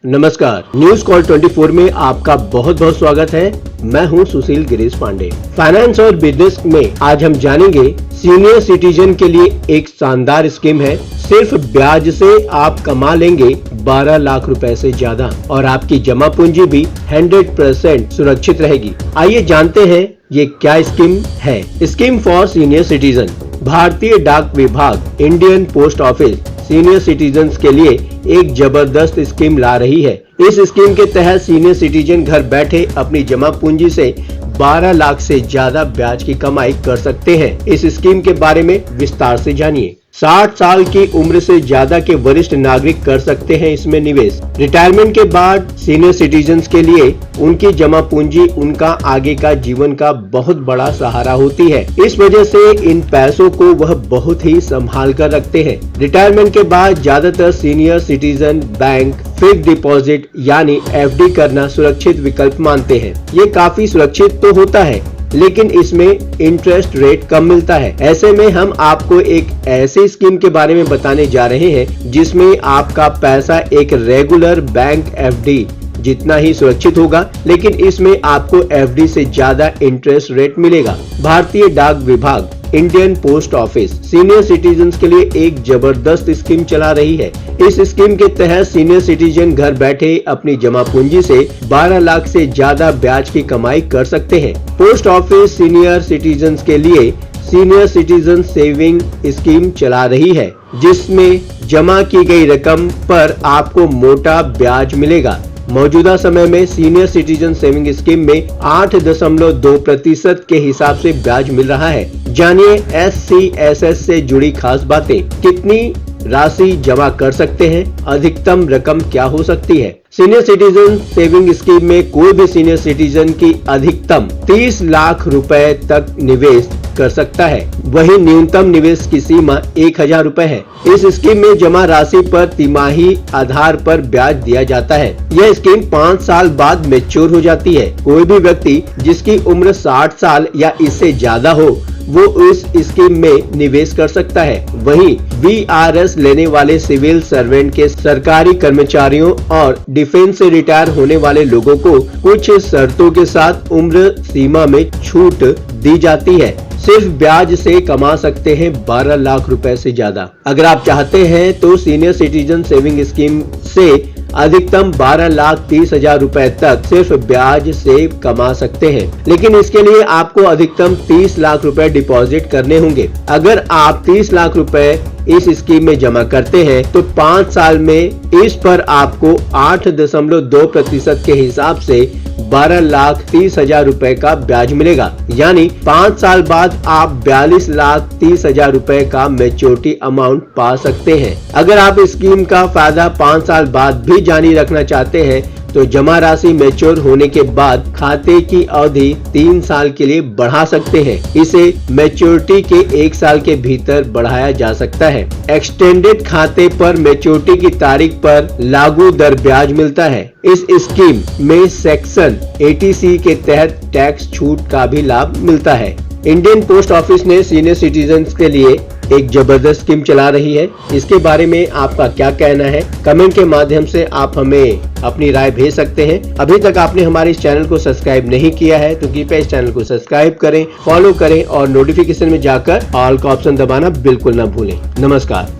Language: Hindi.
नमस्कार, न्यूज कॉल 24 में आपका बहुत बहुत स्वागत है। मैं हूं सुशील गिरीश पांडे। फाइनेंस और बिजनेस में आज हम जानेंगे सीनियर सिटीजन के लिए एक शानदार स्कीम है। सिर्फ ब्याज से आप कमा लेंगे 12 लाख रुपए से ज्यादा और आपकी जमा पूंजी भी 100% सुरक्षित रहेगी। आइए जानते हैं ये क्या स्कीम है। Scheme for senior citizen. भारतीय डाक विभाग Indian post office senior citizens के लिए एक जबरदस्त स्कीम ला रही है। इस स्कीम के तहत सीनियर सिटीजन घर बैठे अपनी जमा पूंजी से 12 लाख से ज्यादा ब्याज की कमाई कर सकते हैं। इस स्कीम के बारे में विस्तार से जानिए। 60 साल की उम्र से ज्यादा के वरिष्ठ नागरिक कर सकते हैं इसमें निवेश। रिटायरमेंट के बाद सीनियर सिटीजन्स के लिए उनकी जमा पूंजी उनका आगे का जीवन का बहुत बड़ा सहारा होती है। इस वजह से इन पैसों को वह बहुत ही संभाल कर रखते हैं। रिटायरमेंट के बाद ज्यादातर senior citizen bank fixed deposit यानी एफडी करना सुरक्षित विकल्प मानते हैं। ये काफी सुरक्षित तो होता है, लेकिन इसमें इंटरेस्ट रेट कम मिलता है। ऐसे में हम आपको एक ऐसी स्कीम के बारे में बताने जा रहे हैं जिसमें आपका पैसा एक रेगुलर बैंक एफडी जितना ही सुरक्षित होगा, लेकिन इसमें आपको एफडी से ज्यादा इंटरेस्ट रेट मिलेगा। भारतीय डाक विभाग Indian post office senior citizens के लिए एक जबरदस्त स्कीम चला रही है। इस स्कीम के तहत सीनियर सिटीजन घर बैठे अपनी जमा पूंजी से 12 लाख से ज्यादा ब्याज की कमाई कर सकते हैं। पोस्ट ऑफिस सीनियर सिटीजन्स के लिए सीनियर सिटीजन सेविंग स्कीम चला रही है, जिसमें जमा की गई रकम पर आपको मोटा ब्याज मिलेगा। मौजूदा समय में सीनियर सिटीजन सेविंग स्कीम में 8.2% के हिसाब से ब्याज मिल रहा है। जानिए SCSS से जुड़ी खास बातें। कितनी राशि जमा कर सकते हैं, अधिकतम रकम क्या हो सकती है। सीनियर सिटीजन सेविंग स्कीम में कोई भी सीनियर सिटीजन की अधिकतम 30 लाख रुपए तक निवेश कर सकता है। वही न्यूनतम निवेश की सीमा 1000 रुपए है। इस स्कीम में जमा राशि पर तिमाही आधार पर ब्याज दिया जाता है। यह स्कीम 5 साल बाद मैच्योर हो जाती है। कोई भी व्यक्ति जिसकी उम्र 60 साल या इससे ज्यादा हो वो इस स्कीम में निवेश कर सकता है। वहीं VRS लेने वाले सिविल सर्वेंट के सरकारी कर्मचारियों और डिफेंस से रिटायर होने वाले लोगों को कुछ शर्तों के साथ उम्र सीमा में छूट दी जाती है। सिर्फ ब्याज से कमा सकते हैं 12 लाख रुपए से ज्यादा। अगर आप चाहते हैं तो सीनियर सिटीजन सेविंग स्कीम से अधिकतम 12,30,000 रुपए तक सिर्फ ब्याज से कमा सकते हैं, लेकिन इसके लिए आपको अधिकतम 30 लाख रुपए डिपॉजिट करने होंगे। अगर आप 30 लाख रुपए इस स्कीम में जमा करते हैं तो 5 साल में इस पर आपको 8.2% के हिसाब से 12,30,000 रुपए का ब्याज मिलेगा। यानी 5 साल बाद आप 42,30,000 रुपए का मैच्योरिटी अमाउंट पा सकते हैं। अगर आप स्कीम का फायदा 5 साल बाद भी जारी रखना चाहते हैं तो जमा राशि मैच्योर होने के बाद खाते की अवधि 3 साल के लिए बढ़ा सकते हैं। इसे मैच्योरिटी के 1 साल के भीतर बढ़ाया जा सकता है। एक्सटेंडेड खाते पर मैच्योरिटी की तारीख पर लागू दर ब्याज मिलता है। इस स्कीम में सेक्शन 80C के तहत टैक्स छूट का भी लाभ मिलता है। इंडियन पोस्ट ऑफिस ने सीनियर सिटीजन्स के लिए एक जबरदस्त स्कीम चला रही है। इसके बारे में आपका क्या कहना है? कमेंट के माध्यम से आप हमें अपनी राय भेज सकते हैं। अभी तक आपने हमारे इस चैनल को सब्सक्राइब नहीं किया है तो कृपया इस चैनल को सब्सक्राइब करें, फॉलो करें और नोटिफिकेशन में जाकर ऑल का ऑप्शन दबाना बिल्कुल न भूलें। नमस्कार।